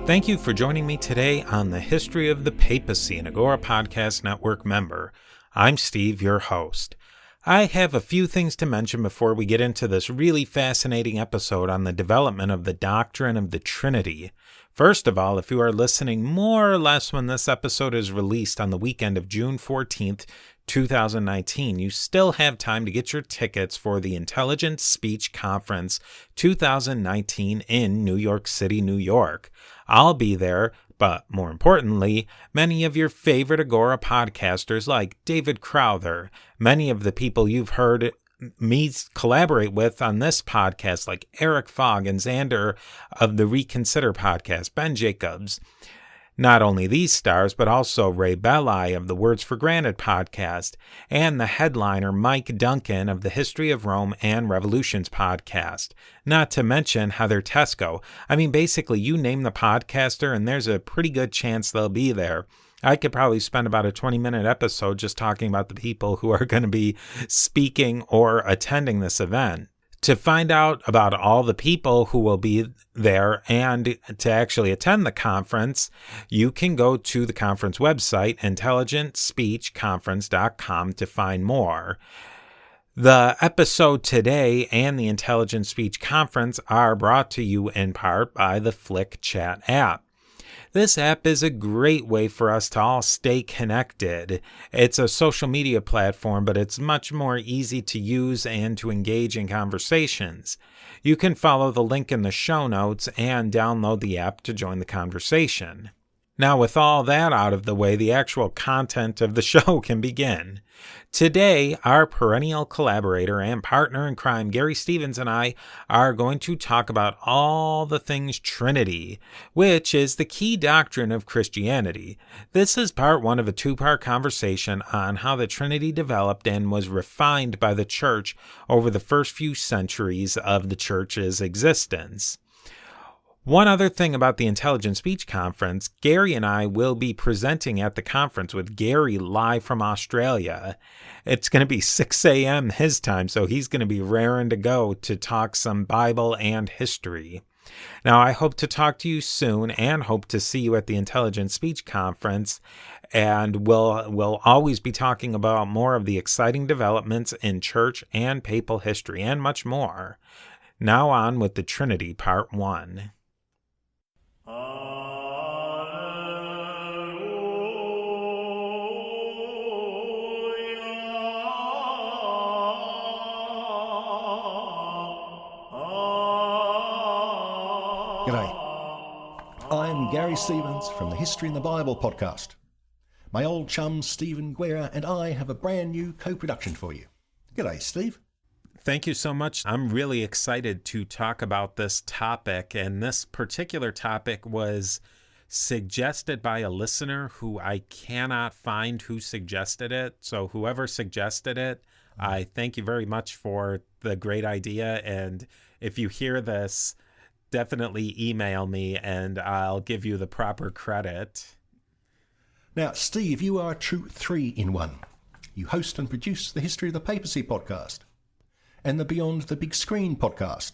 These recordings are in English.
Thank you for joining me today on the History of the Papacy, an Agora Podcast Network member. I'm Steve, your host. I have a few things to mention before we get into this really fascinating episode on the development of the doctrine of the Trinity. First of all, if you are listening more or less when this episode is released on the weekend of June 14th, 2019, you still have time to get your tickets for the Intelligent Speech Conference 2019 in New York City, New York. I'll be there, but more importantly, many of your favorite Agora podcasters like David Crowther, many of the people you've heard me collaborate with on this podcast like Eric Fogg and Xander of the Reconsider podcast, Ben Jacobs. Not only these stars, but also Ray Belli of the Words for Granted podcast, and the headliner Mike Duncan of the History of Rome and Revolutions podcast. Not to mention Heather Tesco. I mean, basically, you name the podcaster, and there's a pretty good chance they'll be there. I could probably spend about a 20-minute episode just talking about the people who are going to be speaking or attending this event. To find out about all the people who will be there and to actually attend the conference, you can go to the conference website, intelligentspeechconference.com, to find more. The episode today and the Intelligent Speech Conference are brought to you in part by the Flick Chat app. This app is a great way for us to all stay connected. It's a social media platform, but it's much more easy to use and to engage in conversations. You can follow the link in the show notes and download the app to join the conversation. Now, with all that out of the way, the actual content of the show can begin. Today, our perennial collaborator and partner in crime, Garry Stevens and I, are going to talk about all the things Trinity, which is the key doctrine of Christianity. This is part one of a two-part conversation on how the Trinity developed and was refined by the church over the first few centuries of the church's existence. One other thing about the Intelligent Speech Conference, Garry and I will be presenting at the conference with Garry live from Australia. It's going to be 6 a.m. his time, so he's going to be raring to go to talk some Bible and history. Now, I hope to talk to you soon and hope to see you at the Intelligent Speech Conference, and we'll always be talking about more of the exciting developments in church and papal history and much more. Now on with the Trinity Part 1. G'day. I'm Garry Stevens from the History in the Bible podcast. My old chum Stephen Guerra and I have a brand new co-production for you. G'day, Steve. Thank you so much. I'm really excited to talk about this topic, and this particular topic was suggested by a listener who I cannot find who suggested it. So whoever suggested it, I thank you very much for the great idea, and if you hear this, definitely email me and I'll give you the proper credit. Now, Steve, you are a true 3-in-1. You host and produce the History of the Papacy podcast and the Beyond the Big Screen podcast.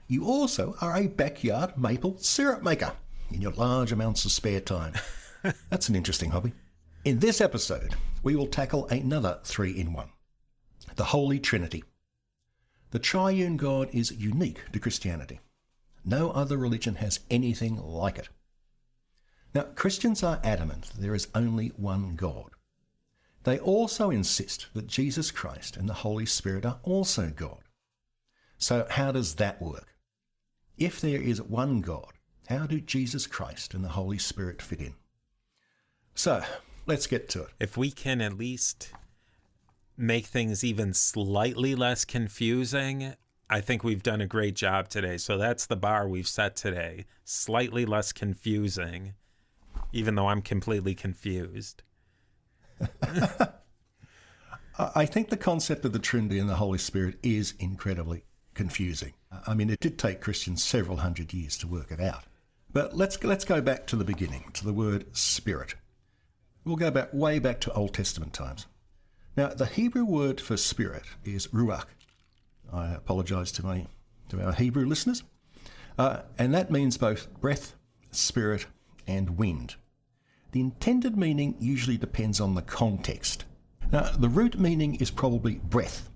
You also are a backyard maple syrup maker in your large amounts of spare time. That's an interesting hobby. In this episode, we will tackle another 3-in-1, the Holy Trinity. The triune God is unique to Christianity. No other religion has anything like it. Now, Christians are adamant that there is only one God. They also insist that Jesus Christ and the Holy Spirit are also God. So how does that work? If there is one God, how do Jesus Christ and the Holy Spirit fit in? So, let's get to it. If we can at least make things even slightly less confusing, I think we've done a great job today. So that's the bar we've set today. Slightly less confusing, even though I'm completely confused. I think the concept of the Trinity and the Holy Spirit is incredibly confusing. I mean, it did take Christians several hundred years to work it out. But let's go back to the beginning, to the word spirit. We'll go way back to Old Testament times. Now, the Hebrew word for spirit is ruach. I apologise to our Hebrew listeners. And that means both breath, spirit, and wind. The intended meaning usually depends on the context. Now, the root meaning is probably breath,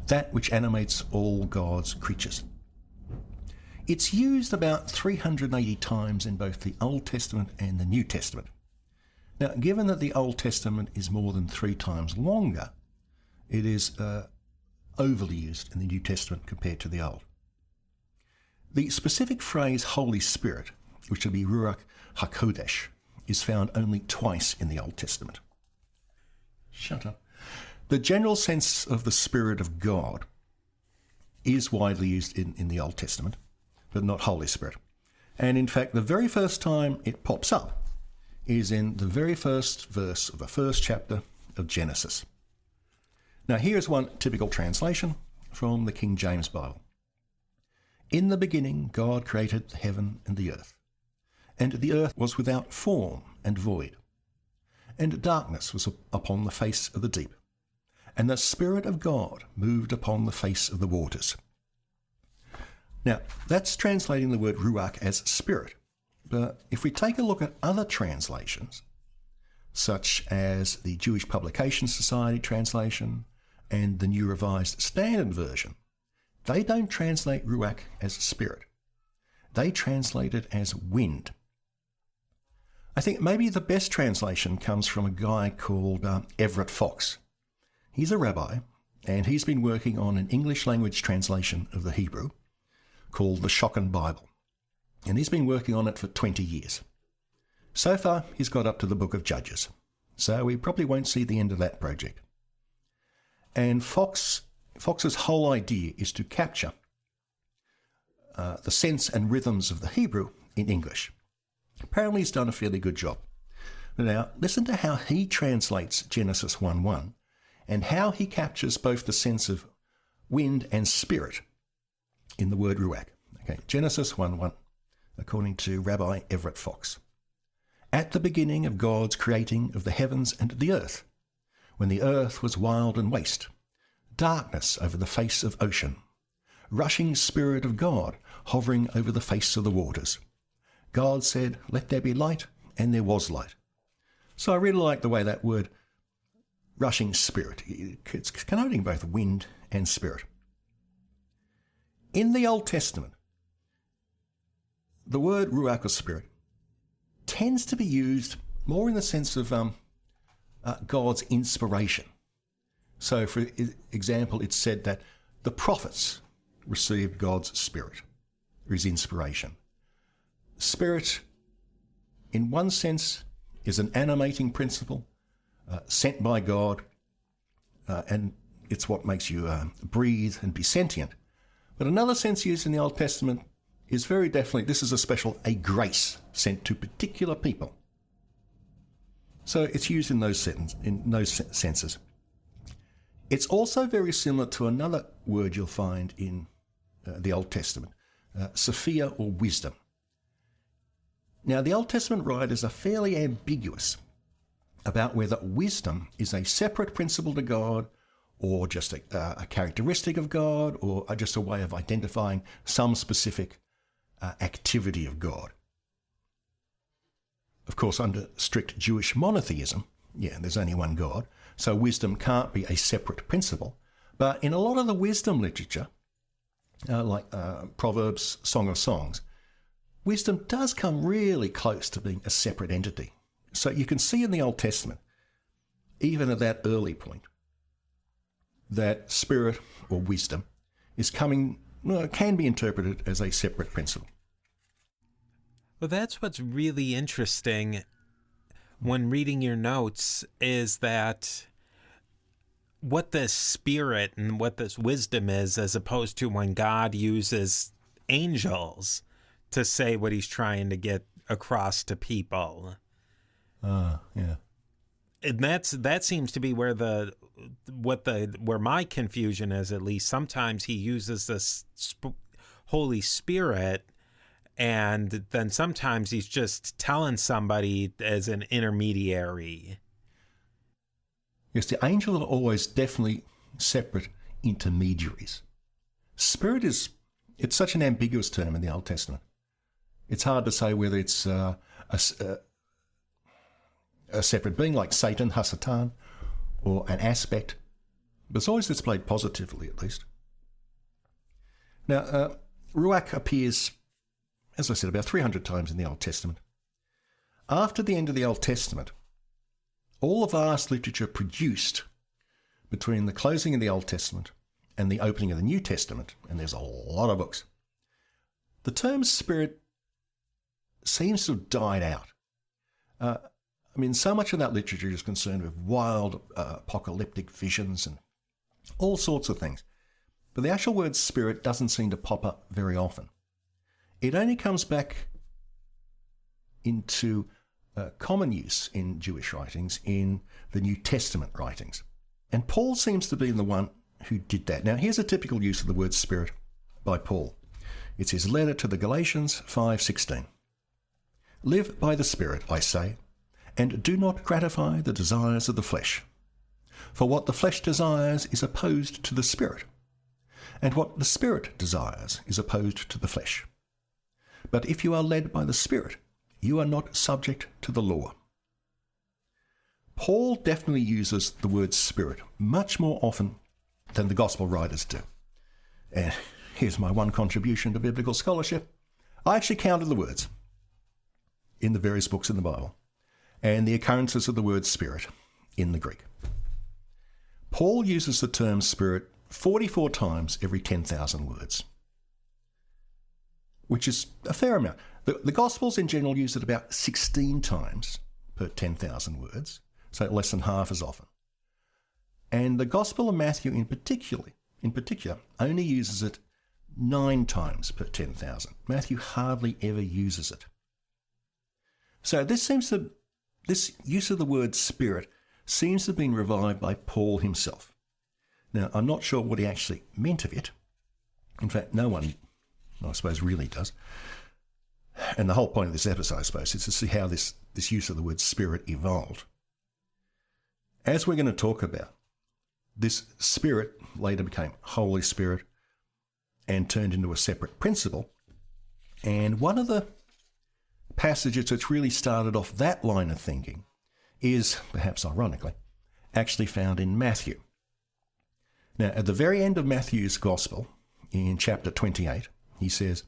that which animates all God's creatures. It's used about 380 times in both the Old Testament and the New Testament. Now, given that the Old Testament is more than 3 times longer, it is overly used in the New Testament compared to the Old. The specific phrase Holy Spirit, which would be Ruach HaKodesh, is found only twice in the Old Testament. Shut up. The general sense of the Spirit of God is widely used in the Old Testament, but not Holy Spirit. And in fact, the very first time it pops up is in the very first verse of the first chapter of Genesis. Now, here's one typical translation from the King James Bible. In the beginning, God created the heaven and the earth. And the earth was without form and void. And darkness was upon the face of the deep. And the Spirit of God moved upon the face of the waters. Now, that's translating the word ruach as spirit. But if we take a look at other translations, such as the Jewish Publication Society translation and the New Revised Standard Version, they don't translate ruach as spirit. They translate it as wind. I think maybe the best translation comes from a guy called Everett Fox. He's a rabbi, and he's been working on an English language translation of the Hebrew called the Shocking Bible. And he's been working on it for 20 years. So far, he's got up to the Book of Judges. So we probably won't see the end of that project. And Fox's whole idea is to capture the sense and rhythms of the Hebrew in English. Apparently he's done a fairly good job. Now, listen to how he translates Genesis 1:1 and how he captures both the sense of wind and spirit in the word ruach. Okay, Genesis 1:1, according to Rabbi Everett Fox. At the beginning of God's creating of the heavens and the earth, when the earth was wild and waste, darkness over the face of ocean, rushing Spirit of God hovering over the face of the waters. God said, "Let there be light," and there was light. So I really like the way that word rushing spirit, it's connoting both wind and spirit. In the Old Testament, the word ruach or spirit tends to be used more in the sense of God's inspiration. So, for example, it's said that the prophets received God's spirit, or his inspiration. Spirit, in one sense, is an animating principle sent by God, and it's what makes you breathe and be sentient. But another sense used in the Old Testament is very definitely, this is a grace sent to particular people. So it's used in those senses. It's also very similar to another word you'll find in the Old Testament, Sophia or wisdom. Now, the Old Testament writers are fairly ambiguous about whether wisdom is a separate principle to God or just a characteristic of God or just a way of identifying some specific activity of God. Of course, under strict Jewish monotheism, there's only one God, so wisdom can't be a separate principle. But in a lot of the wisdom literature, like Proverbs, Song of Songs, wisdom does come really close to being a separate entity. So you can see in the Old Testament, even at that early point, that spirit or wisdom is can be interpreted as a separate principle. Well, that's what's really interesting when reading your notes is that what this spirit and what this wisdom is, as opposed to when God uses angels to say what he's trying to get across to people. Yeah. And that seems to be where where my confusion is, at least. Sometimes he uses this Holy Spirit, and then sometimes he's just telling somebody as an intermediary. Yes, the angels are always definitely separate intermediaries. Spirit it's such an ambiguous term in the Old Testament. It's hard to say whether it's a separate being like Satan, Hasatan, or an aspect, but it's always displayed positively at least. Now, Ruach appears, as I said, about 300 times in the Old Testament. After the end of the Old Testament, all the vast literature produced between the closing of the Old Testament and the opening of the New Testament, and there's a lot of books, the term spirit seems to have died out. So much of that literature is concerned with wild apocalyptic visions and all sorts of things. But the actual word spirit doesn't seem to pop up very often. It only comes back into common use in Jewish writings in the New Testament writings. And Paul seems to be the one who did that. Now, here's a typical use of the word spirit by Paul. It's his letter to the Galatians 5:16. Live by the Spirit, I say, and do not gratify the desires of the flesh. For what the flesh desires is opposed to the Spirit, and what the Spirit desires is opposed to the flesh. But if you are led by the Spirit, you are not subject to the law. Paul definitely uses the word spirit much more often than the gospel writers do. And here's my one contribution to biblical scholarship. I actually counted the words in the various books in the Bible and the occurrences of the word spirit in the Greek. Paul uses the term spirit 44 times every 10,000 words, which is a fair amount. The Gospels in general use it about 16 times per 10,000 words, so less than half as often. And the Gospel of Matthew in particular only uses it 9 times per 10,000. Matthew hardly ever uses it. So this use of the word spirit seems to have been revived by Paul himself. Now, I'm not sure what he actually meant of it. In fact, no one, I suppose, really does. And the whole point of this episode, I suppose, is to see how this use of the word spirit evolved. As we're going to talk about, this spirit later became Holy Spirit and turned into a separate principle. And one of the passages that's really started off that line of thinking is, perhaps ironically, actually found in Matthew. Now, at the very end of Matthew's Gospel, in chapter 28, he says,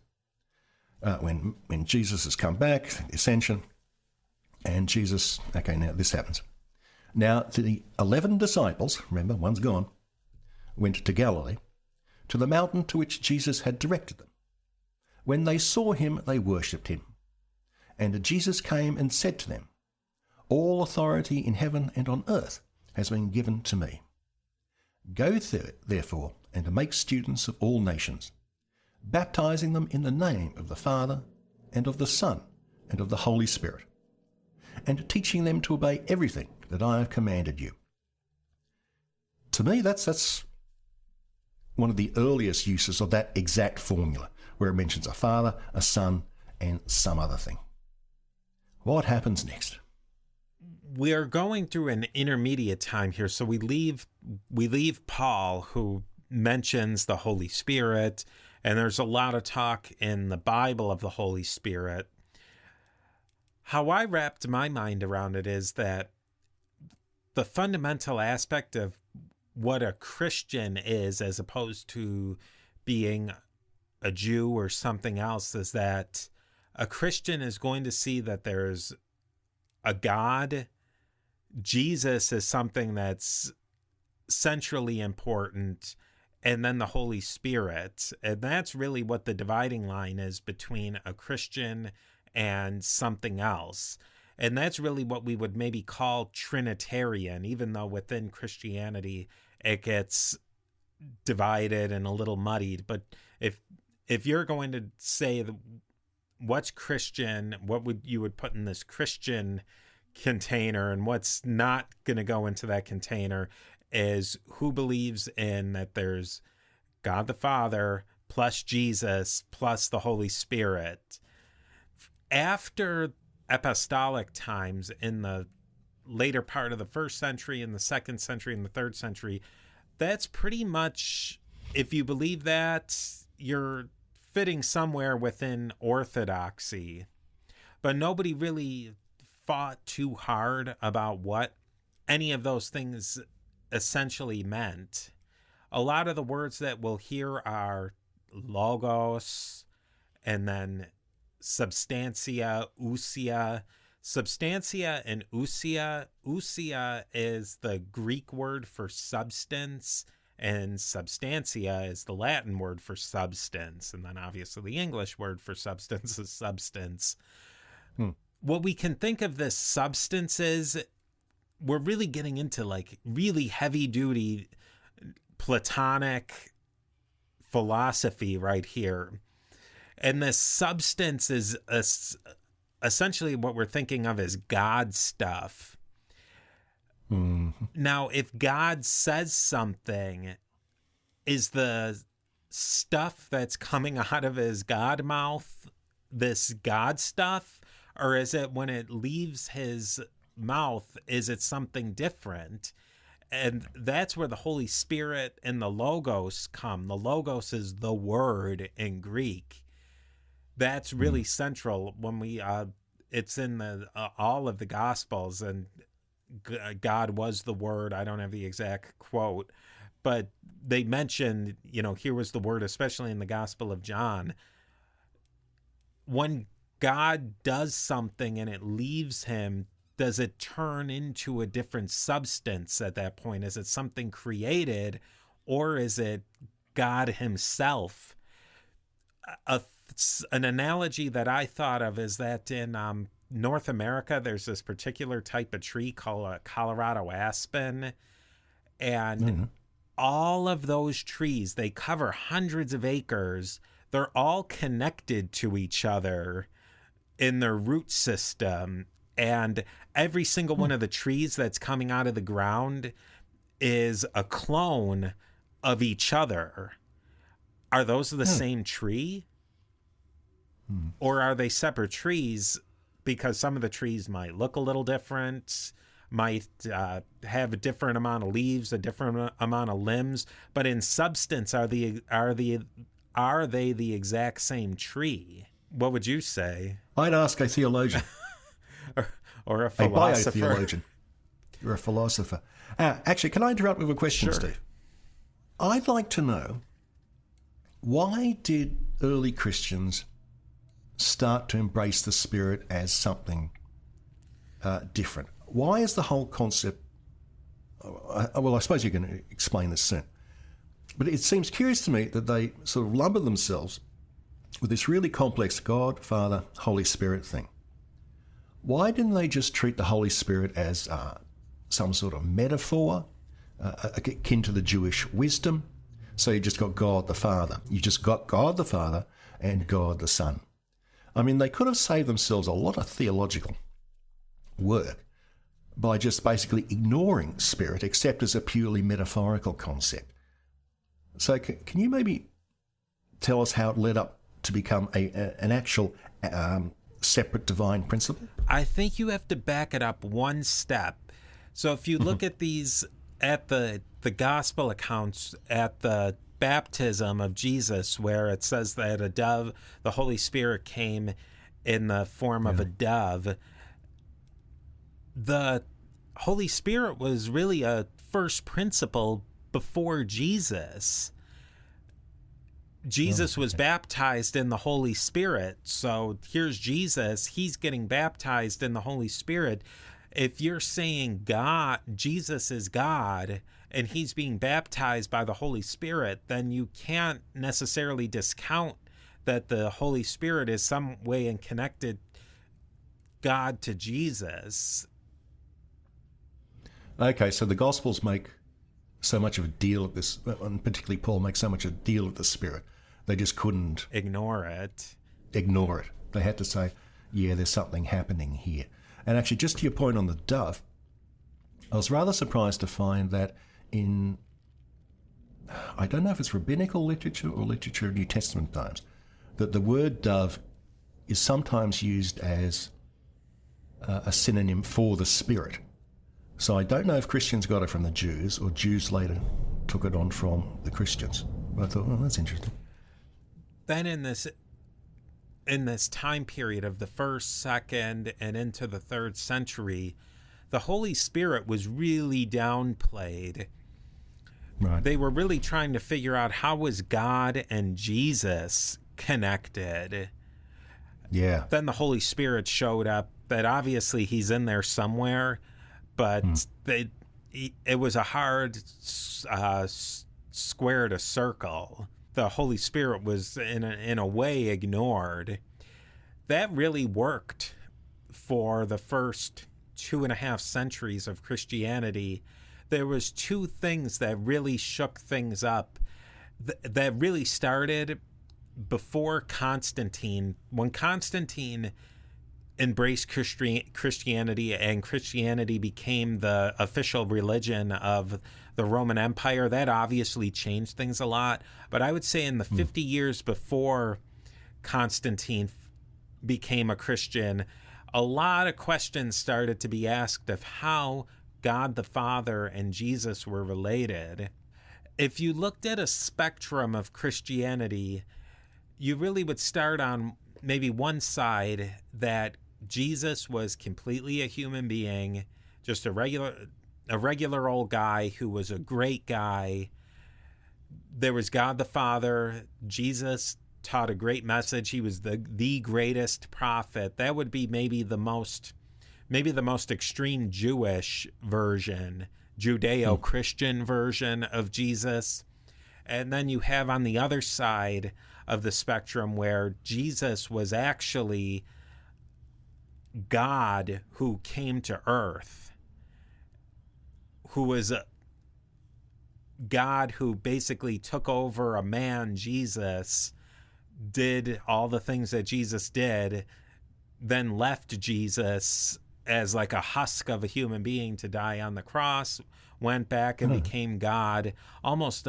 when Jesus has come back, the ascension, and Jesus, okay, now this happens. Now, the 11 disciples, remember, one's gone, went to Galilee, to the mountain to which Jesus had directed them. When they saw him, they worshipped him. And Jesus came and said to them, all authority in heaven and on earth has been given to me. Go therefore and make students of all nations, baptizing them in the name of the Father and of the Son and of the Holy Spirit, and teaching them to obey everything that I have commanded you. To me, that's one of the earliest uses of that exact formula, where it mentions a Father, a Son, and some other thing. What happens next? We are going through an intermediate time here, so we leave Paul, who mentions the Holy Spirit, and there's a lot of talk in the Bible of the Holy Spirit. How I wrapped my mind around it is that the fundamental aspect of what a Christian is, as opposed to being a Jew or something else, is that a Christian is going to see that there's a God. Jesus is something that's centrally important, and then the Holy Spirit. And that's really what the dividing line is between a Christian and something else. And that's really what we would maybe call Trinitarian, even though within Christianity it gets divided and a little muddied. But if you're going to say what's Christian, what would you would put in this Christian container, and what's not going to go into that container is who believes in that there's God the Father plus Jesus plus the Holy Spirit. After apostolic times, in the later part of the 1st century, in the 2nd century, in the 3rd century, that's pretty much, if you believe that, you're fitting somewhere within orthodoxy, but nobody really fought too hard about what any of those things essentially meant. A lot of the words that we'll hear are logos and then substantia, ousia. Substantia and ousia. Ousia is the Greek word for substance, and substantia is the Latin word for substance. And then obviously the English word for substance is substance. What we can think of this substance is, we're really getting into like really heavy duty Platonic philosophy right here. And this substance is essentially what we're thinking of as God stuff. Now, if God says something, is the stuff that's coming out of his God mouth this God stuff? Or is it, when it leaves his mouth, is it something different? And that's where the Holy Spirit and the Logos come. The Logos is the word in Greek. That's really central when we, it's in the all of the Gospels, and God was the word. I don't have the exact quote, but they mentioned, here was the word, especially in the Gospel of John. When God does something and it leaves him, does it turn into a different substance at that point? Is it something created, or is it God himself? An analogy that I thought of is that in North America, there's this particular type of tree called a Colorado aspen. And all of those trees, they cover hundreds of acres. They're all connected to each other in their root system. And every single one of the trees that's coming out of the ground is a clone of each other. Are those the same tree? Or are they separate trees? Because some of the trees might look a little different, might have a different amount of leaves, a different amount of limbs, but in substance, are they the exact same tree? What would you say? I'd ask a theologian. or a philosopher. A biotheologian. Or a philosopher. Actually, can I interrupt with a question, Sure. Steve? I'd like to know, why did early Christians start to embrace the Spirit as something different? Why is the whole concept... Well, I suppose you can explain this soon. But it seems curious to me that they sort of lumber themselves with this really complex God, Father, Holy Spirit thing. Why didn't they just treat the Holy Spirit as some sort of metaphor, akin to the Jewish wisdom? So you just got God the Father. You just got God the Father and God the Son. I mean, they could have saved themselves a lot of theological work by just basically ignoring Spirit, except as a purely metaphorical concept. So can you maybe tell us how it led up to become an actual separate divine principle? I think you have to back it up one step. So if you look at these, at the gospel accounts, at the baptism of Jesus, where it says that a dove, the Holy Spirit came in the form of a dove, the Holy Spirit was really a first principle before Jesus. Jesus was baptized in the Holy Spirit. So here's Jesus. He's getting baptized in the Holy Spirit. If you're saying God, Jesus is God, and he's being baptized by the Holy Spirit, then you can't necessarily discount that the Holy Spirit is some way and connected God to Jesus. Okay, so the Gospels make so much of a deal of this, and particularly Paul makes so much a deal of the Spirit. They just couldn't ignore it. They had to say, yeah, there's something happening here. And actually, just to your point on the dove, I was rather surprised to find that in, I don't know if it's rabbinical literature or literature of New Testament times, that the word dove is sometimes used as a synonym for the Spirit. So I don't know if Christians got it from the Jews or Jews later took it on from the Christians. But I thought, well, that's interesting. then in this time period of the 1st, 2nd, and into the 3rd century, the Holy Spirit was really downplayed. Right. They were really trying to figure out how was God and Jesus connected. Yeah. Then the Holy Spirit showed up, that obviously he's in there somewhere, but it was a hard square to circle. The Holy Spirit was in a way ignored. That really worked for the first 2.5 centuries of Christianity. There was 2 things that really shook things up, that really started before Constantine. When Constantine embraced Christianity and Christianity became the official religion of the Roman Empire, that obviously changed things a lot. But I would say in the 50 years before Constantine became a Christian, a lot of questions started to be asked of how God the Father and Jesus were related. If you looked at a spectrum of Christianity, you really would start on maybe one side, that Jesus was completely a human being, just a regular old guy who was a great guy. There was God the Father. Jesus taught a great message. He was the greatest prophet. That would be maybe the most extreme Jewish version, Judeo-Christian version of Jesus. And then you have on the other side of the spectrum where Jesus was actually God who came to earth, who was a God who basically took over a man, Jesus, did all the things that Jesus did, then left Jesus as like a husk of a human being to die on the cross, went back and became God. Almost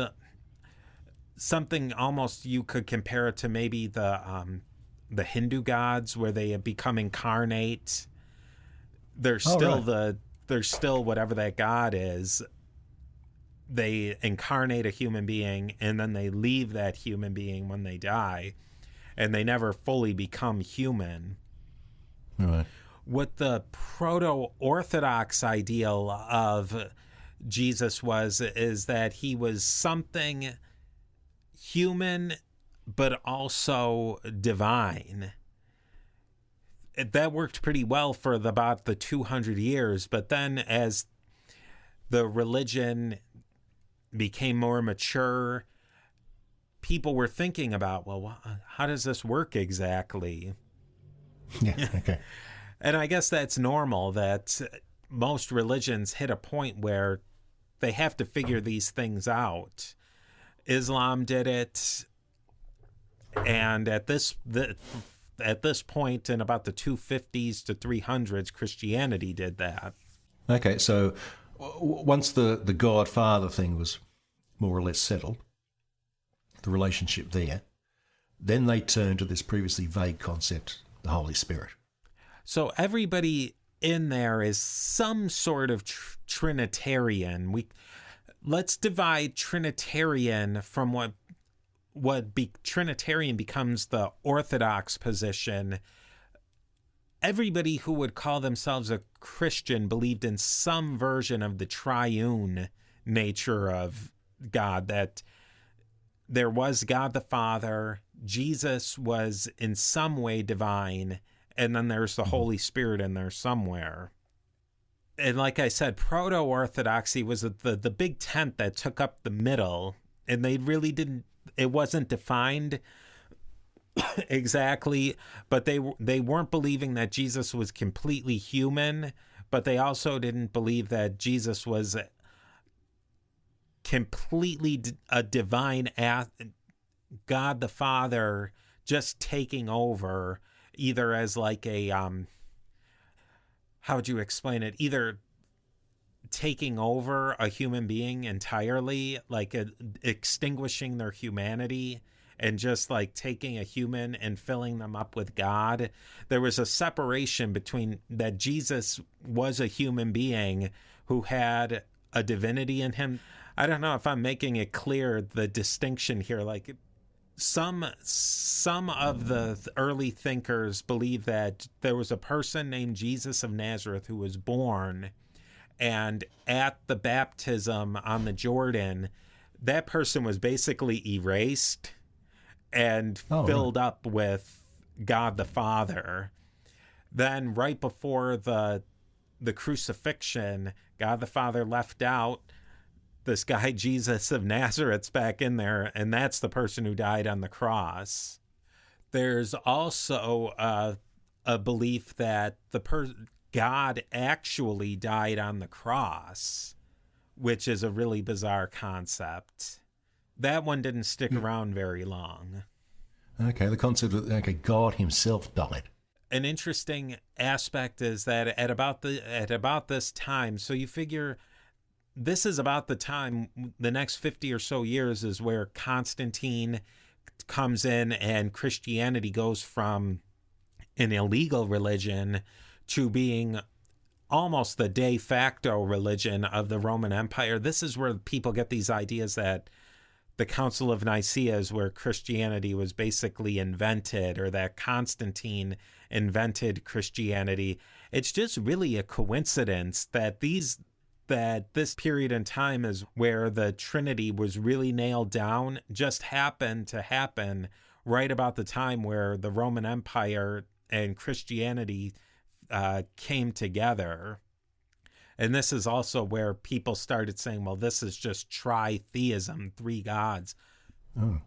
something almost you could compare it to maybe the Hindu gods, where they have become incarnate. They're still whatever that God is. They incarnate a human being and then they leave that human being when they die, and they never fully become human. Right. What the proto-Orthodox ideal of Jesus is that he was something human but also divine. That worked pretty well for about the 200 years, but then as the religion became more mature, people were thinking about, well, how does this work exactly? Yeah, okay. And I guess that's normal, that most religions hit a point where they have to figure these things out. Islam did it, and at this point in about the 250s to 300s, Christianity did that. Okay, so once the God-Father thing was more or less settled, the relationship there, then they turned to this previously vague concept, the Holy Spirit. So everybody in there is some sort of Trinitarian. Let's divide Trinitarian from Trinitarian becomes the Orthodox position. Everybody who would call themselves a Christian believed in some version of the triune nature of God, that there was God the Father, Jesus was in some way divine, and then there's the Holy Spirit in there somewhere. And like I said, proto-Orthodoxy was the big tent that took up the middle, and they really didn't, it wasn't defined exactly, but they weren't believing that Jesus was completely human, but they also didn't believe that Jesus was completely a divine God the Father just taking over, either as like a how would you explain it? Either taking over a human being entirely, like extinguishing their humanity and just like taking a human and filling them up with God. There was a separation between that Jesus was a human being who had a divinity in him. I don't know if I'm making it clear, the distinction here. Like, some of the early thinkers believe that there was a person named Jesus of Nazareth who was born, and at the baptism on the Jordan, that person was basically erased and filled up with God the Father. Then right before the crucifixion, God the Father left out this guy Jesus of Nazareth's back in there, and that's the person who died on the cross. There's also a belief that God actually died on the cross, which is a really bizarre concept. That one didn't stick around very long. Okay, the concept that God himself died. An interesting aspect is that at about this time, so you figure this is about the time, the next 50 or so years is where Constantine comes in and Christianity goes from an illegal religion to being almost the de facto religion of the Roman Empire. This is where people get these ideas that the Council of Nicaea is where Christianity was basically invented, or that Constantine invented Christianity. It's just really a coincidence that this period in time is where the Trinity was really nailed down, just happened to happen right about the time where the Roman Empire and Christianity came together. And this is also where people started saying, well, this is just tritheism, three gods. Oh.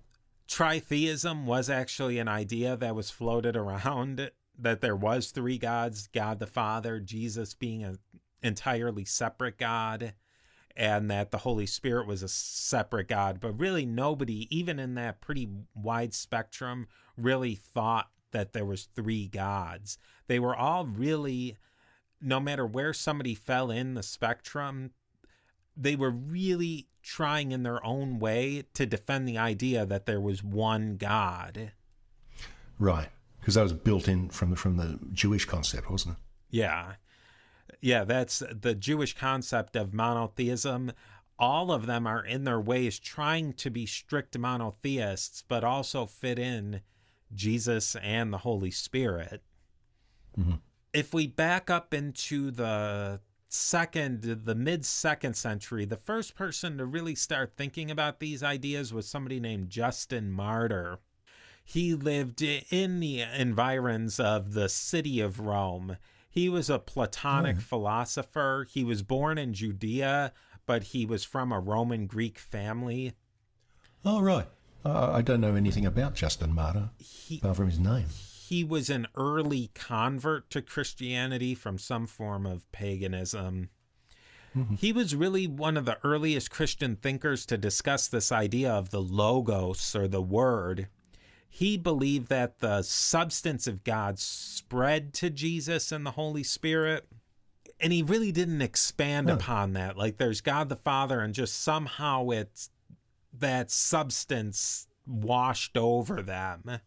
Tritheism was actually an idea that was floated around, that there was three gods, God the Father, Jesus being an entirely separate God, and that the Holy Spirit was a separate God. But really nobody, even in that pretty wide spectrum, really thought that there was three gods. They were all really, no matter where somebody fell in the spectrum, they were really trying in their own way to defend the idea that there was one God. Right, because that was built in from the Jewish concept, wasn't it? Yeah, that's the Jewish concept of monotheism. All of them are in their ways trying to be strict monotheists, but also fit in Jesus and the Holy Spirit. Mm-hmm. If we back up into the mid-2nd century, the first person to really start thinking about these ideas was somebody named Justin Martyr. He lived in the environs of the city of Rome. He was a Platonic philosopher. He was born in Judea, but he was from a Roman Greek family. Oh, right. I don't know anything about Justin Martyr, apart from his name. He was an early convert to Christianity from some form of paganism. Mm-hmm. He was really one of the earliest Christian thinkers to discuss this idea of the logos, or the word. He believed that the substance of God spread to Jesus and the Holy Spirit, and he really didn't expand upon that. Like, there's God the Father, and just somehow it's that substance washed over them.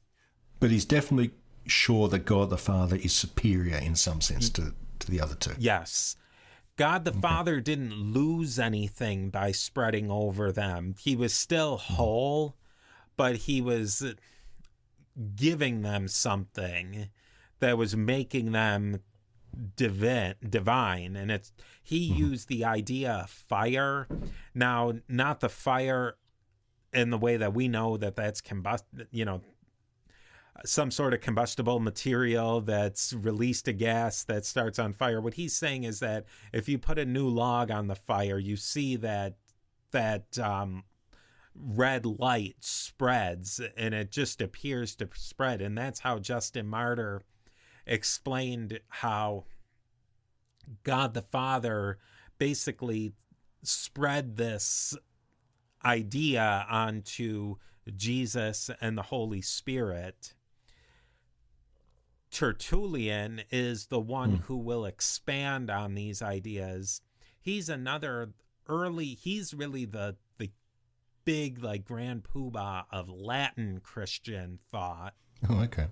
But he's definitely sure that God the Father is superior in some sense to the other two. Yes. God the Father didn't lose anything by spreading over them. He was still whole, but he was giving them something that was making them divine. And he used the idea of fire. Now, not the fire in the way that we know that's some sort of combustible material that's released a gas that starts on fire. What he's saying is that if you put a new log on the fire, you see that red light spreads, and it just appears to spread. And that's how Justin Martyr explained how God the Father basically spread this idea onto Jesus and the Holy Spirit. Tertullian is the one who will expand on these ideas. He's really the big, like, grand poobah of Latin Christian thought. Oh, okay.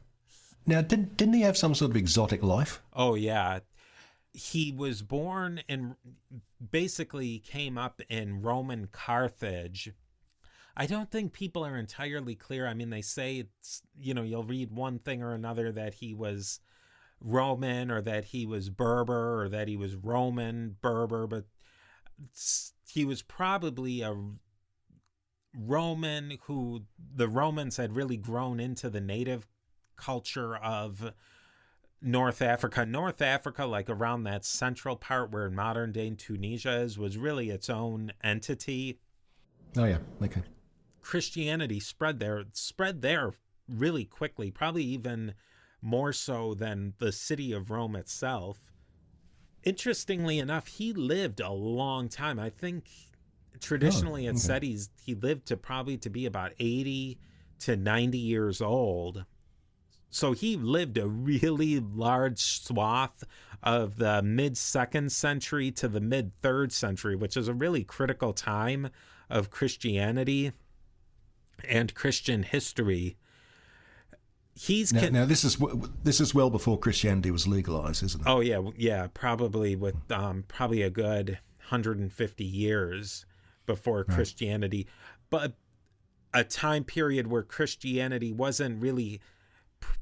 Now, didn't he have some sort of exotic life? Oh, yeah. He was born basically came up in Roman Carthage. I don't think people are entirely clear. I mean, they say it's, you'll read one thing or another that he was Roman or that he was Berber or that he was Roman Berber, but he was probably a Roman who the Romans had really grown into the native culture of North Africa. North Africa, like around that central part where modern day Tunisia is, was really its own entity. Oh, yeah. Okay. Christianity spread there really quickly, probably even more so than the city of Rome itself. Interestingly enough, he lived a long time. I think traditionally it's said he lived to be about 80 to 90 years old. So he lived a really large swath of the mid-2nd century to the mid-3rd century, which is a really critical time of Christianity and Christian history. Now this is well before Christianity was legalized, isn't it? Oh yeah, probably with probably a good 150 years before Christianity, but a time period where Christianity wasn't really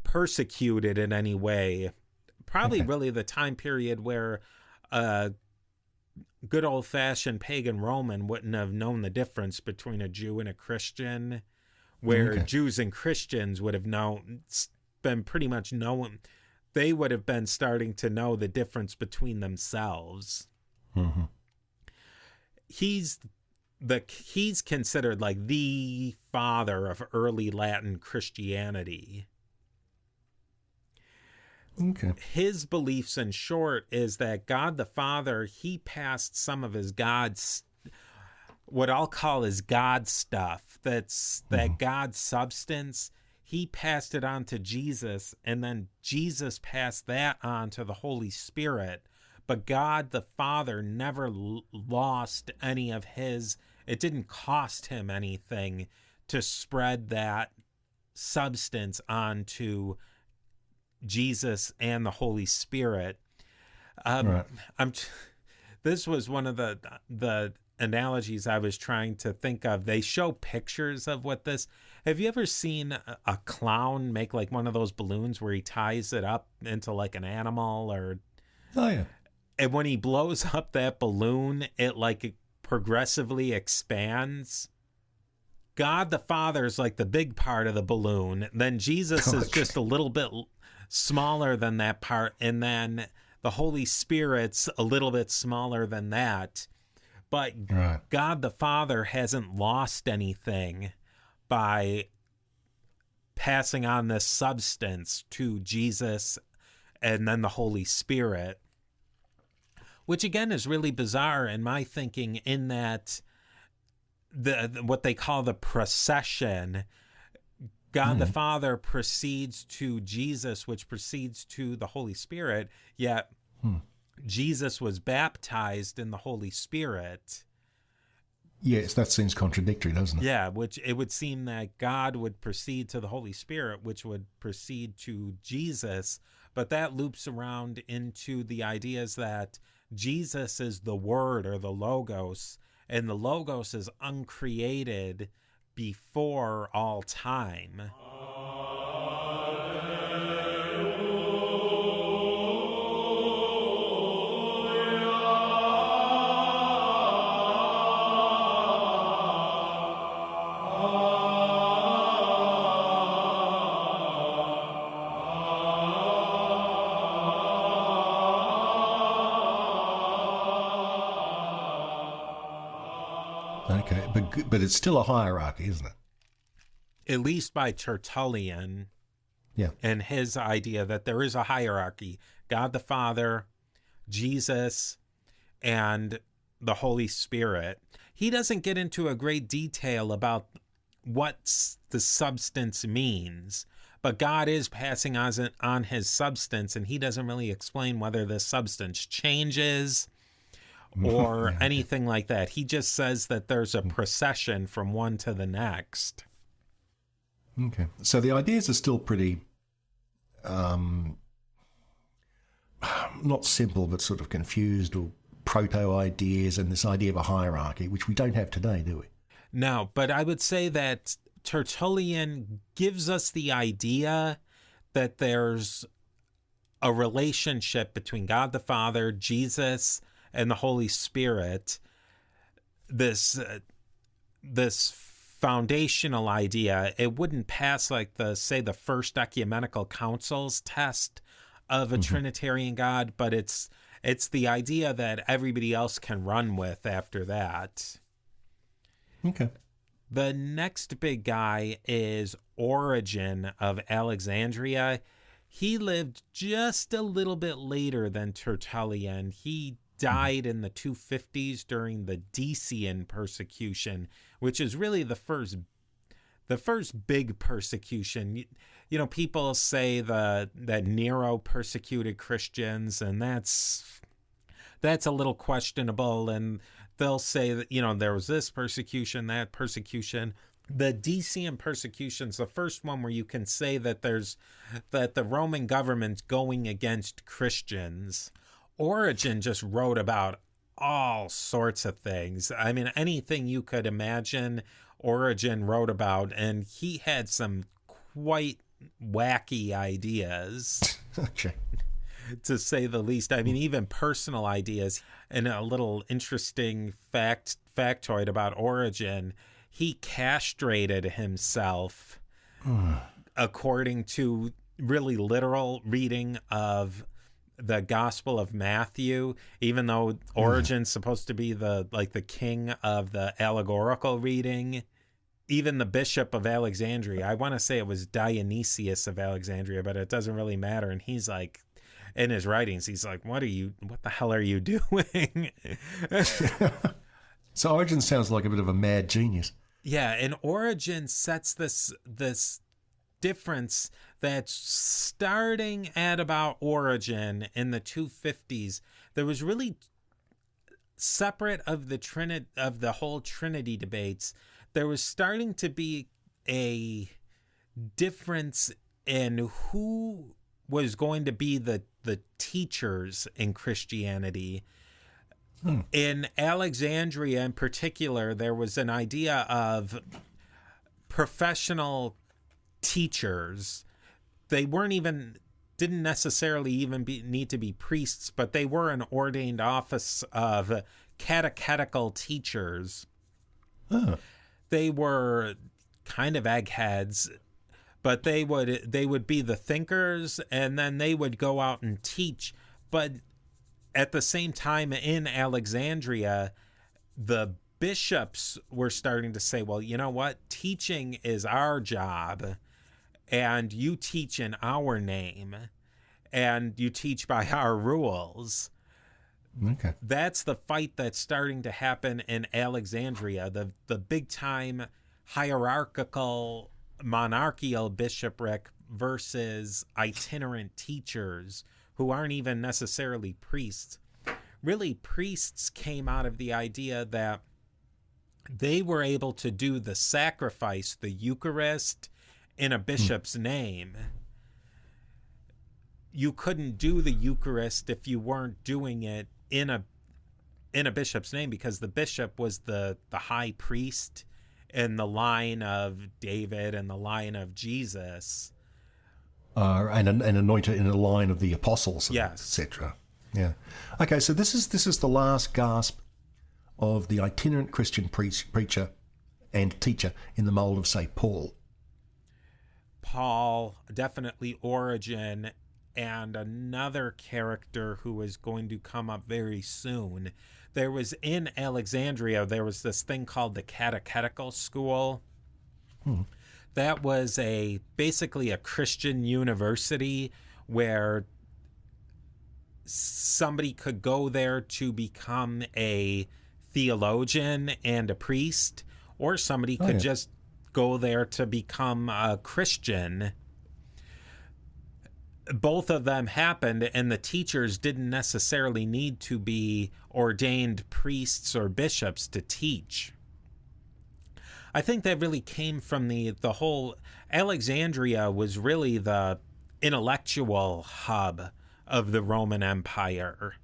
persecuted in any way. Probably really the time period where good old-fashioned pagan Roman wouldn't have known the difference between a Jew and a Christian, where Jews and Christians would have been pretty much known. They would have been starting to know the difference between themselves. Mm-hmm. He's considered like the father of early Latin Christianity. Okay. His beliefs, in short, is that God the Father, he passed some of his what I'll call his God stuff, that God substance, he passed it on to Jesus, and then Jesus passed that on to the Holy Spirit. But God the Father never lost any of his, it didn't cost him anything to spread that substance onto Jesus and the Holy Spirit. This was one of the analogies I was trying to think of. They show pictures of what this. Have you ever seen a clown make like one of those balloons where he ties it up into like an animal or? Oh yeah. And when he blows up that balloon, it progressively expands. God the Father is like the big part of the balloon. Then Jesus is just a little bit smaller than that part. And then the Holy Spirit's a little bit smaller than that. But God the Father hasn't lost anything by passing on this substance to Jesus and then the Holy Spirit. Which again is really bizarre in my thinking, in that what they call the procession, God the Father proceeds to Jesus, which proceeds to the Holy Spirit, yet Jesus was baptized in the Holy Spirit. Yes, that seems contradictory, doesn't it? Yeah, which it would seem that God would proceed to the Holy Spirit, which would proceed to Jesus, but that loops around into the ideas that Jesus is the Word or the Logos, and the Logos is uncreated before all time. Okay, but it's still a hierarchy, isn't it? At least by Tertullian. Yeah. And his idea that there is a hierarchy. God the Father, Jesus, and the Holy Spirit. He doesn't get into a great detail about what the substance means, but God is passing on his substance, and he doesn't really explain whether this substance changes or anything like that. He just says that there's a procession from one to the next. Okay. So the ideas are still pretty, not simple, but sort of confused or proto-ideas, and this idea of a hierarchy, which we don't have today, do we? No, but I would say that Tertullian gives us the idea that there's a relationship between God the Father, Jesus, and the Holy Spirit. This foundational idea, it wouldn't pass like the first ecumenical council's test of a Trinitarian God, but it's the idea that everybody else can run with after that. Okay. The next big guy is Origen of Alexandria. He lived just a little bit later than Tertullian. He died in the 250s during the Decian persecution, which is really the first big persecution. You know, people say that Nero persecuted Christians, and that's a little questionable, and they'll say that, you know, there was this persecution, that persecution. The Decian persecution's the first one where you can say that the Roman government's going against Christians. Origen just wrote about all sorts of things. I mean, anything you could imagine, Origen wrote about, and he had some quite wacky ideas. Okay. To say the least. I mean, even personal ideas. And a little interesting factoid about Origen, he castrated himself according to really literal reading of the Gospel of Matthew, even though Origen's supposed to be the king of the allegorical reading. Even the bishop of Alexandria, I want to say it was Dionysius of Alexandria, but it doesn't really matter. And he's like, in his writings, he's like, what the hell are you doing? So Origen sounds like a bit of a mad genius. Yeah, and Origen sets this difference that's starting at about Origen in the 250s. There was really separate of the whole Trinity debates. There was starting to be a difference in who was going to be the teachers in Christianity. In Alexandria in particular, there was an idea of professional teachers. They didn't necessarily even need to be priests, but they were an ordained office of catechetical teachers. They were kind of eggheads, but they would be the thinkers, and then they would go out and teach. But at the same time, in Alexandria, the bishops were starting to say, well, you know what? Teaching is our job, and you teach in our name, and you teach by our rules. Okay. That's the fight that's starting to happen in Alexandria, the big-time hierarchical monarchical bishopric versus itinerant teachers who aren't even necessarily priests. Really, priests came out of the idea that they were able to do the sacrifice, the Eucharist, in a bishop's name. You couldn't do the Eucharist if you weren't doing it in a bishop's name, because the bishop was the high priest in the line of David and the line of Jesus. And anointed in the line of the apostles, yes, etc. Yeah. Okay, so this is the last gasp of the itinerant Christian preacher and teacher in the mold of, say, Paul. Paul, definitely Origen, and another character who is going to come up very soon. There was in Alexandria, there was this thing called the Catechetical School. That was basically a Christian university where somebody could go there to become a theologian and a priest, or somebody could just go there to become a Christian. Both of them happened, and the teachers didn't necessarily need to be ordained priests or bishops to teach. I think that really came from the whole Alexandria was really the intellectual hub of the Roman Empire.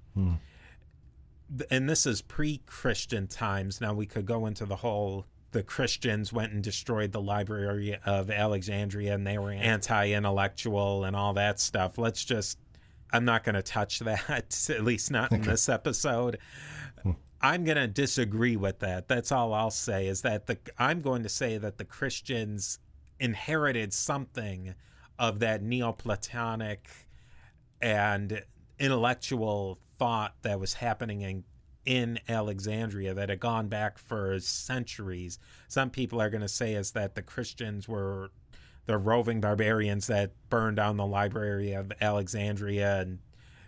And this is pre-Christian times. Now we could go into the whole the Christians went and destroyed the Library of Alexandria and they were anti-intellectual and all that stuff. I'm not going to touch that, at least not in this episode. I'm going to disagree with that. That's all I'll say, is that I'm going to say that the Christians inherited something of that Neoplatonic and intellectual thought that was happening in Alexandria that had gone back for centuries. Some people are going to say is that the Christians were the roving barbarians that burned down the Library of Alexandria and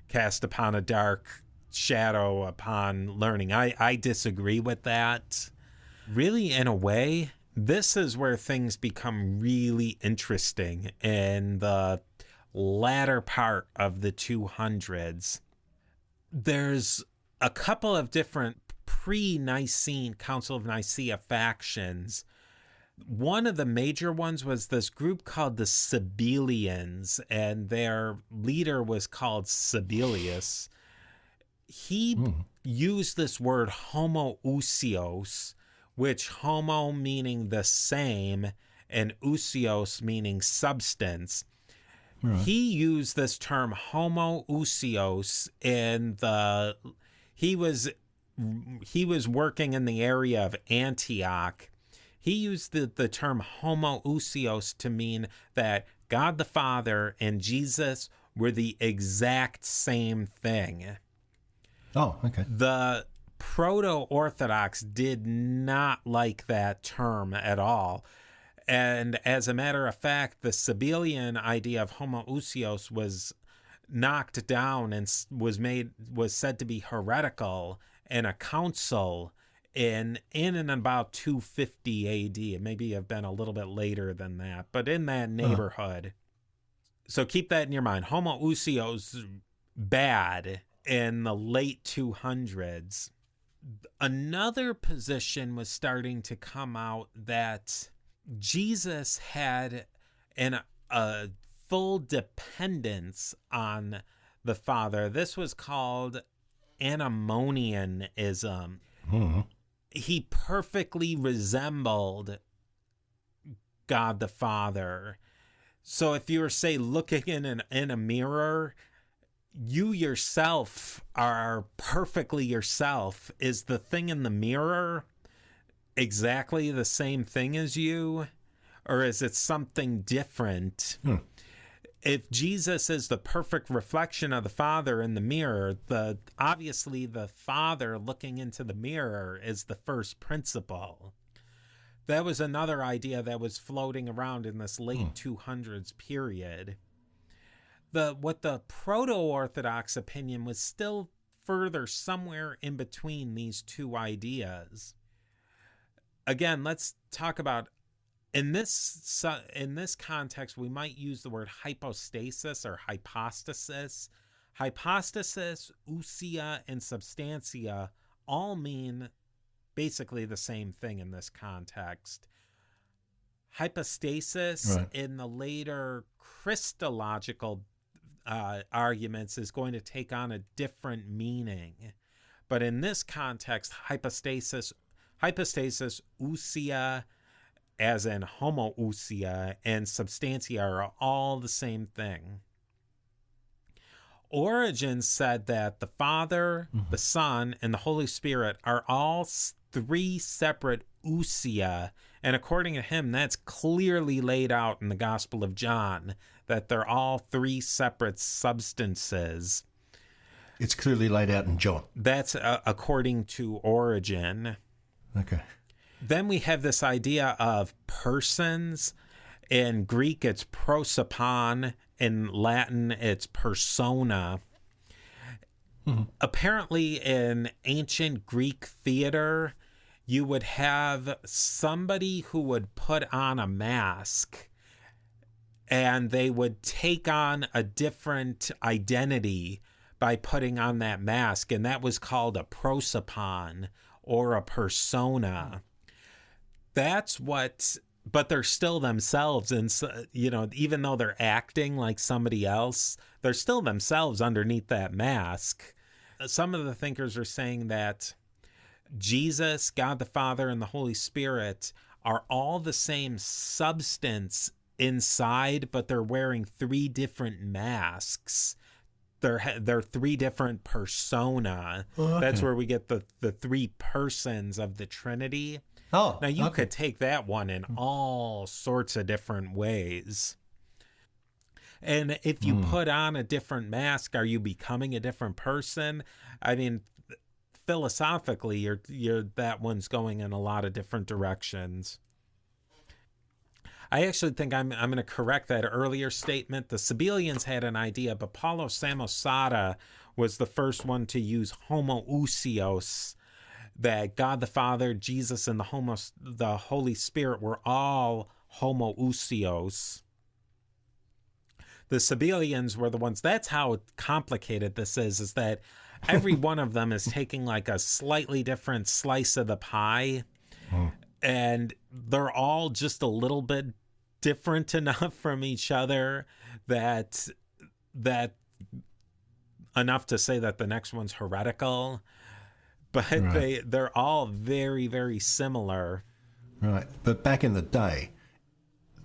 cast upon a dark shadow upon learning. I disagree with that. Really, in a way, this is where things become really interesting in the latter part of the 200s. There's a couple of different pre-Nicene Council of Nicaea factions. One of the major ones was this group called the Sabellians, and their leader was called Sabellius. He used this word homoousios, which homo meaning the same and ousios meaning substance. Right. He used this term homoousios he was working in the area of Antioch. He used the term homoousios to mean that God the Father and Jesus were the exact same thing. Oh, okay. The Proto-Orthodox did not like that term at all. And as a matter of fact, the Sabellian idea of homoousios was knocked down and was said to be heretical in a council in and about 250 AD. It maybe have been a little bit later than that, but in that neighborhood. So keep that in your mind. Homoousios, bad in the late 200s. Another position was starting to come out that Jesus had a full dependence on the Father. This was called Antinomianism. He perfectly resembled God the Father. So if you were, say, looking in a mirror, you yourself are perfectly yourself. Is the thing in the mirror exactly the same thing as you? Or is it something different? If Jesus is the perfect reflection of the Father in the mirror, obviously the Father looking into the mirror is the first principle. That was another idea that was floating around in this late 200s period. What the Proto-Orthodox opinion was still further somewhere in between these two ideas. Again, let's talk about, in this context, we might use the word hypostasis or hypostasis. Hypostasis, ousia, and substantia all mean basically the same thing in this context. Hypostasis in the later Christological arguments is going to take on a different meaning. But in this context, hypostasis, ousia, as in homoousia, and substantia are all the same thing. Origen said that the Father, the Son, and the Holy Spirit are all three separate ousia, and according to him, that's clearly laid out in the Gospel of John, that they're all three separate substances. It's clearly laid out in John. That's according to Origen. Okay. Then we have this idea of persons. In Greek, it's prosopon. In Latin, it's persona. Apparently, in ancient Greek theater, you would have somebody who would put on a mask, and they would take on a different identity by putting on that mask, and that was called a prosopon or a persona. But they're still themselves, and even though they're acting like somebody else, they're still themselves underneath that mask. Some of the thinkers are saying that Jesus, God the Father, and the Holy Spirit are all the same substance inside, but they're wearing three different masks. They're three different persona. Oh, okay. That's where we get the three persons of the Trinity. Oh, now you okay. could take that one in all sorts of different ways. And if you put on a different mask, are you becoming a different person? I mean, philosophically, you're that one's going in a lot of different directions. I actually think I'm going to correct that earlier statement. The Sabellians had an idea, but Paulo Samosata was the first one to use homoousios, that God the Father, Jesus, and the Holy Spirit were all homoousios. The Sabellians were the ones, that's how complicated this is that every one of them is taking like a slightly different slice of the pie, and they're all just a little bit different enough from each other that enough to say that the next one's heretical, but right. they're all very, very similar. Right, but back in the day,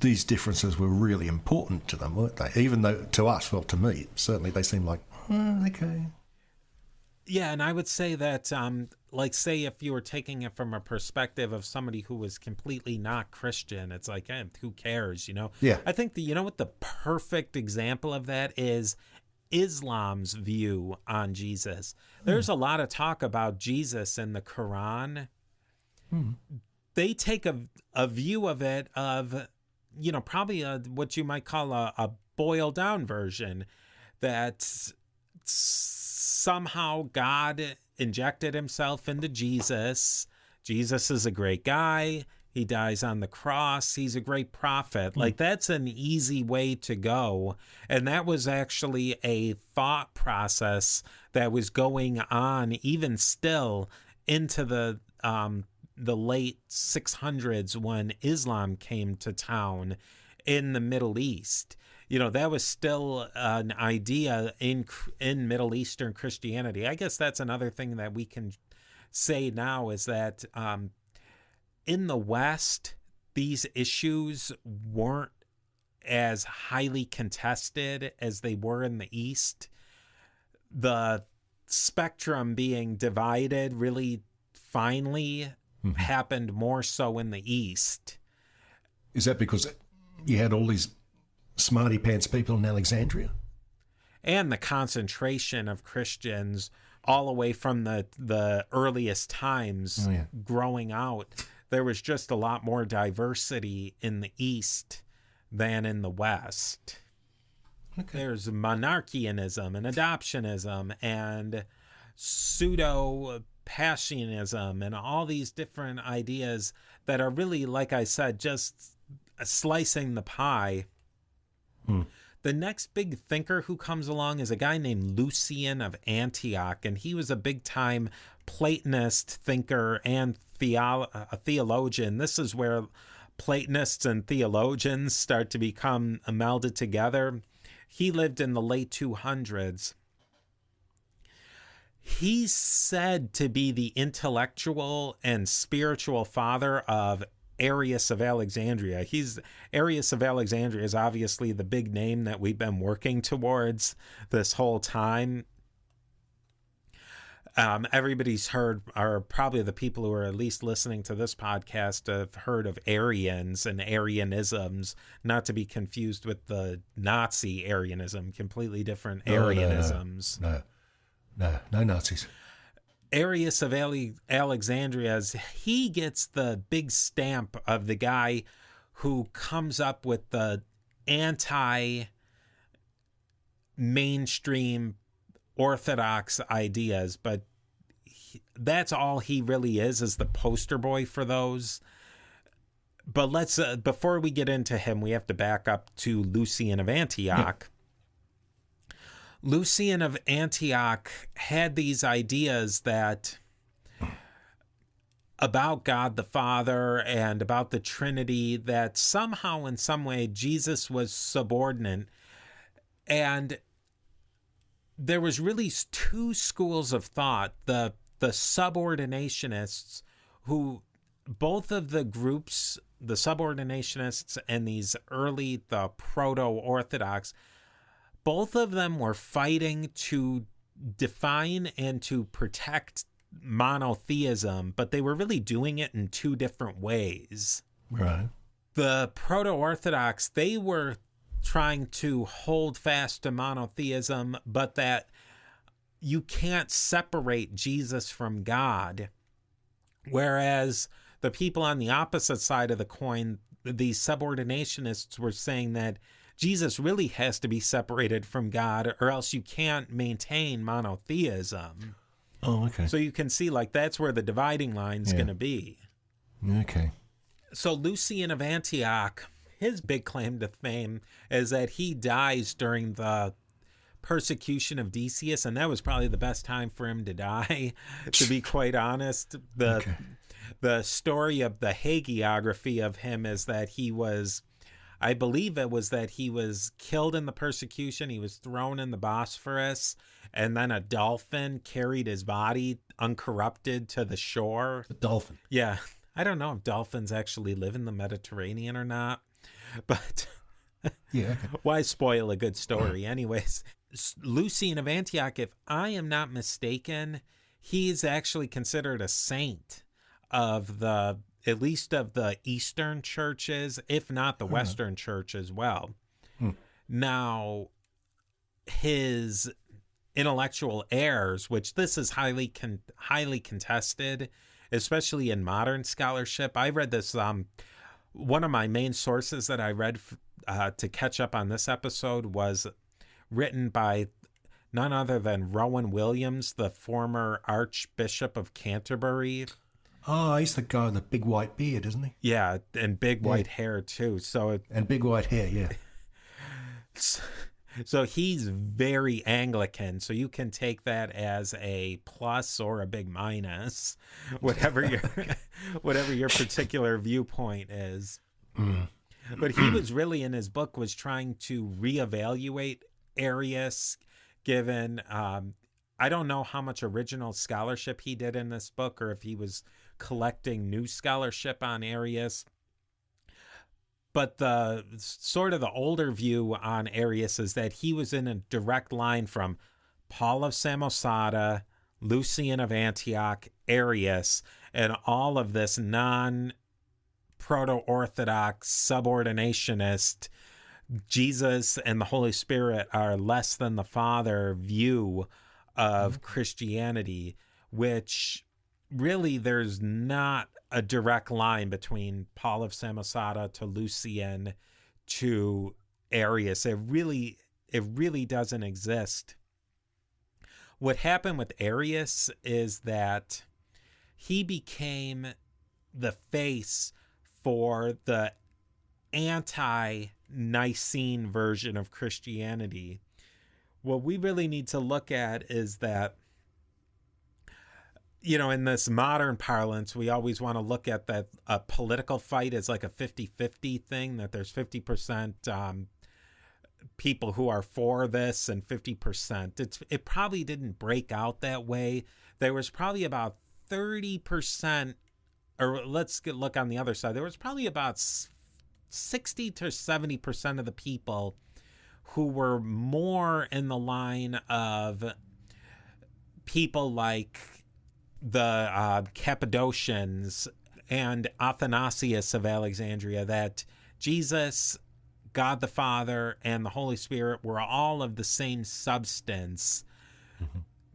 these differences were really important to them, weren't they? Even though to us, well, to me, certainly they seem like, okay. Yeah, and I would say that, like, say if you were taking it from a perspective of somebody who was completely not Christian, it's like, who cares, you know? Yeah. I think you know what the perfect example of that is? Islam's view on Jesus. There's a lot of talk about Jesus in the Quran. They take a view of it of, you know, probably what you might call a boiled down version, that somehow God injected himself into Jesus. Jesus is a great guy. He dies on the cross. He's a great prophet. Like, that's an easy way to go. And that was actually a thought process that was going on even still into the late 600s when Islam came to town in the Middle East. You know, that was still an idea in Middle Eastern Christianity. I guess that's another thing that we can say now is that in the West, these issues weren't as highly contested as they were in the East. The spectrum being divided really finally happened more so in the East. Is that because you had all these smarty pants people in Alexandria? And the concentration of Christians all the way from the earliest times growing out. There was just a lot more diversity in the East than in the West. Okay. There's monarchianism and adoptionism and pseudo-Passionism and all these different ideas that are really, like I said, just slicing the pie. The next big thinker who comes along is a guy named Lucian of Antioch, and he was a big-time Platonist thinker and a theologian. This is where Platonists and theologians start to become melded together. He lived in the late 200s. He's said to be the intellectual and spiritual father of Arius of Alexandria. Arius of Alexandria is obviously the big name that we've been working towards this whole time. Everybody's heard, or probably the people who are at least listening to this podcast have heard of Arians and Arianisms, not to be confused with the Nazi Arianism, completely different Arianisms. No Nazis. Arius of Alexandria, he gets the big stamp of the guy who comes up with the anti-mainstream orthodox ideas, but that's all he really is the poster boy for those. But let's before we get into him, we have to back up to Lucian of Antioch. Yep. Lucian of Antioch had these ideas that about God the Father and about the Trinity, that somehow in some way Jesus was subordinate. And there was really two schools of thought. The the subordinationists, who both of the groups, the subordinationists and the proto-Orthodox, both of them were fighting to define and to protect monotheism, but they were really doing it in two different ways. Right. The proto-Orthodox, they were trying to hold fast to monotheism, but that you can't separate Jesus from God. Whereas the people on the opposite side of the coin, these subordinationists, were saying that Jesus really has to be separated from God, or else you can't maintain monotheism. Oh, okay. So you can see, like, that's where the dividing line's going to be. Okay. So Lucian of Antioch, his big claim to fame is that he dies during the persecution of Decius, and that was probably the best time for him to die, to be quite honest. The story of the hagiography of him is that he was, I believe it was that he was killed in the persecution. He was thrown in the Bosphorus, and then a dolphin carried his body uncorrupted to the shore. The dolphin? Yeah. I don't know if dolphins actually live in the Mediterranean or not, but yeah, okay. Why spoil a good story? Anyways, Lucian of Antioch, if I am not mistaken, he's actually considered a saint of the, at least of the Eastern churches, if not the Western church as well. Now, his intellectual heirs, which this is highly contested, especially in modern scholarship. I read this, one of my main sources that I read to catch up on this episode was written by none other than Rowan Williams, the former Archbishop of Canterbury. Oh, he's the guy with the big white beard, isn't he? Yeah, and big white hair too. And big white hair, yeah. So he's very Anglican, so you can take that as a plus or a big minus, whatever your particular viewpoint is. But he was really, in his book, was trying to reevaluate Arius, given, I don't know how much original scholarship he did in this book, or if he was collecting new scholarship on Arius. But the sort of the older view on Arius is that he was in a direct line from Paul of Samosata, Lucian of Antioch, Arius, and all of this non-proto-Orthodox subordinationist, Jesus and the Holy Spirit are less than the Father view of Christianity, which really there's not a direct line between Paul of Samosata to Lucian to Arius. It really doesn't exist. What happened with Arius is that he became the face for the anti-Nicene version of Christianity. What we really need to look at is that, you know, in this modern parlance, we always want to look at that a political fight as like a 50-50 thing, that there's 50% people who are for this and 50%. It probably didn't break out that way. There was probably about 30%, or let's look on the other side. There was probably about 60 to 70% of the people who were more in the line of people like the Cappadocians and Athanasius of Alexandria, that Jesus, God the Father, and the Holy Spirit were all of the same substance.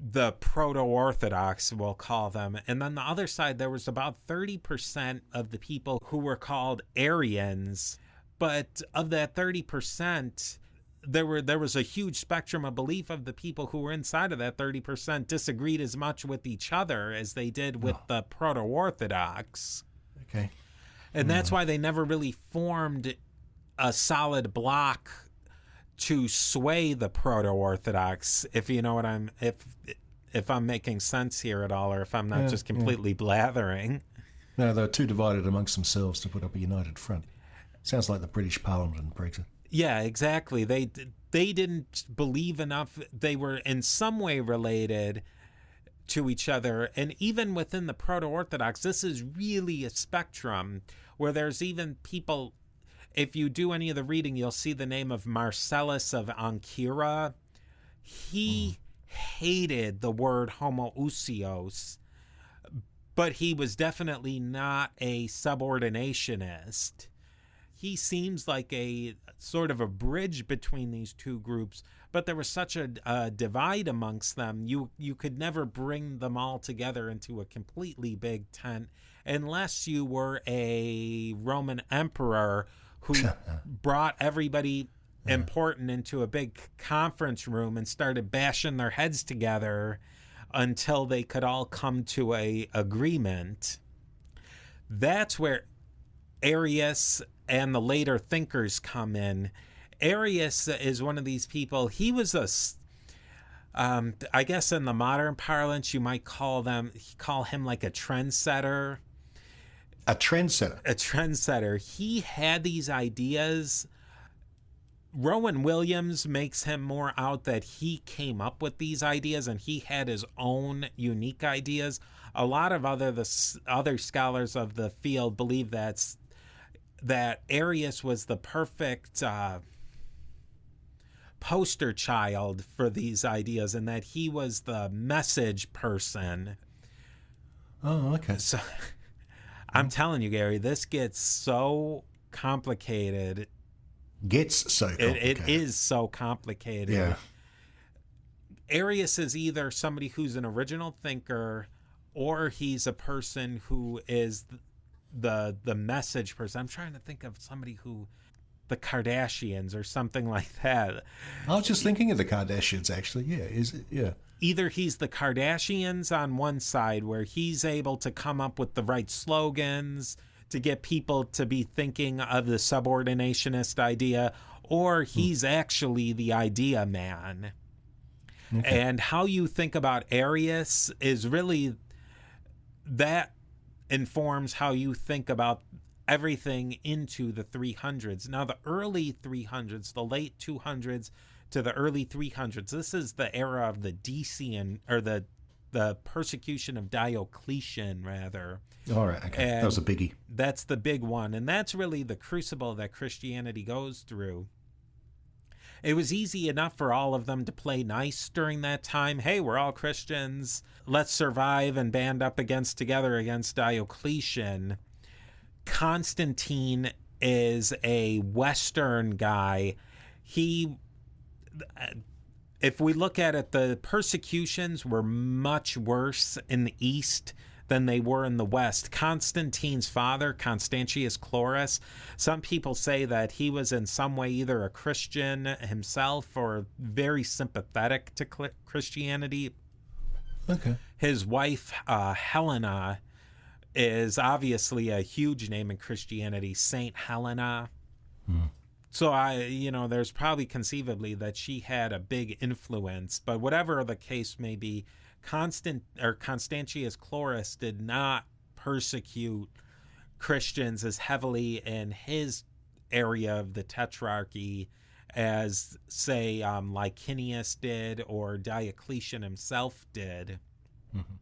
The proto-Orthodox, we'll call them. And then the other side, there was about 30% of the people who were called Arians. But of that 30%, there was a huge spectrum of belief of the people who were inside of that 30% disagreed as much with each other as they did with the proto-Orthodox. Okay. And that's why they never really formed a solid block to sway the proto-Orthodox, if you know what if I'm making sense here at all, or if I'm not just completely blathering. No, they're too divided amongst themselves to put up a united front. Sounds like the British Parliament and Brexit. Yeah, exactly. They didn't believe enough. They were in some way related to each other. And even within the Proto-Orthodox, this is really a spectrum where there's even people, if you do any of the reading, you'll see the name of Marcellus of Ancyra. He hated the word homoousios, but he was definitely not a subordinationist. He seems like a sort of a bridge between these two groups, but there was such a divide amongst them. You could never bring them all together into a completely big tent unless you were a Roman emperor who brought everybody important into a big conference room and started bashing their heads together until they could all come to a agreement. That's where Arius and the later thinkers come in. Arius is one of these people. He was I guess in the modern parlance, you might call him like a trendsetter. A trendsetter. A trendsetter. He had these ideas. Rowan Williams makes him more out that he came up with these ideas and he had his own unique ideas. A lot of other scholars of the field believe that Arius was the perfect poster child for these ideas and that he was the message person. Oh, okay. So I'm telling you, Gary, this gets so complicated. Gets so complicated. It is so complicated. Yeah. Arius is either somebody who's an original thinker or he's a person who is the message person. I'm trying to think of somebody who, the Kardashians or something like that. I was just thinking of the Kardashians, actually. Yeah. Either he's the Kardashians on one side, where he's able to come up with the right slogans to get people to be thinking of the subordinationist idea, or he's actually the idea man. Okay. And how you think about Arius is really, that informs how you think about everything into the 300s. Now, the early 300s, the late 200s to the early 300s, this is the era of the Decian, or the persecution of Diocletian, rather. All right, okay. And that was a biggie. That's the big one, and that's really the crucible that Christianity goes through. It was easy enough for all of them to play nice during that time. Hey, we're all Christians. Let's survive and band up together against Diocletian. Constantine is a Western guy. If we look at it, the persecutions were much worse in the East than they were in the West. Constantine's father, Constantius Chlorus, some people say that he was in some way either a Christian himself or very sympathetic to Christianity. Okay. His wife, Helena, is obviously a huge name in Christianity, Saint Helena. So there's probably conceivably that she had a big influence, but whatever the case may be, Constantius Chlorus did not persecute Christians as heavily in his area of the Tetrarchy as, say, Licinius did or Diocletian himself did. Mm-hmm.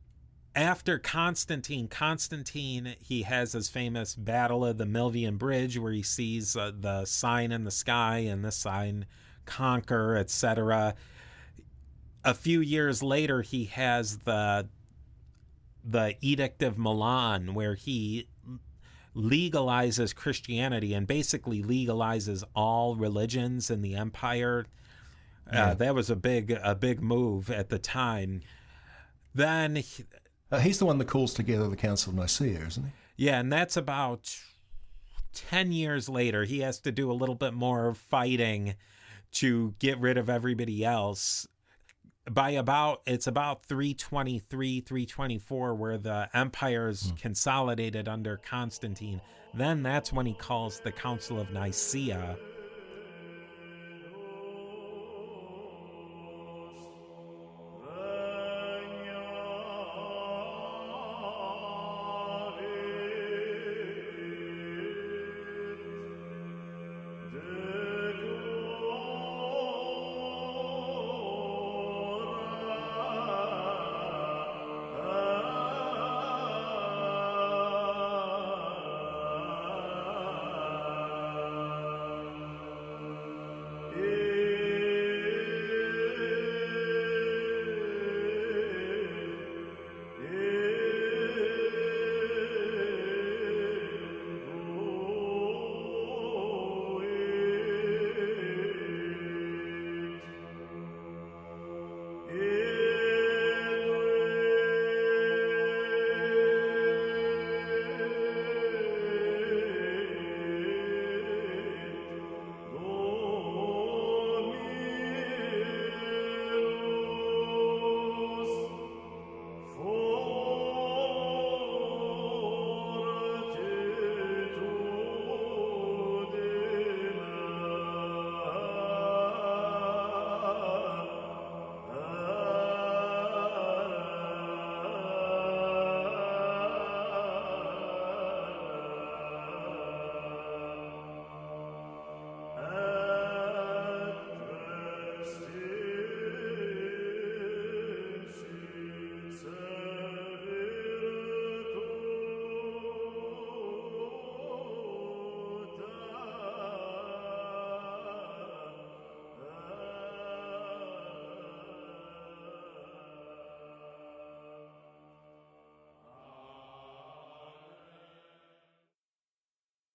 After Constantine, he has his famous Battle of the Milvian Bridge where he sees the sign in the sky and the sign conquer, etc. A few years later, he has the Edict of Milan where he legalizes Christianity and basically legalizes all religions in the empire. Yeah. That was a big move at the time. Then he's the one that calls together the Council of Nicaea, isn't he? Yeah, and that's about 10 years later. He has to do a little bit more fighting to get rid of everybody else. It's about 323, 324, where the empire is consolidated under Constantine. Then that's when he calls the Council of Nicaea.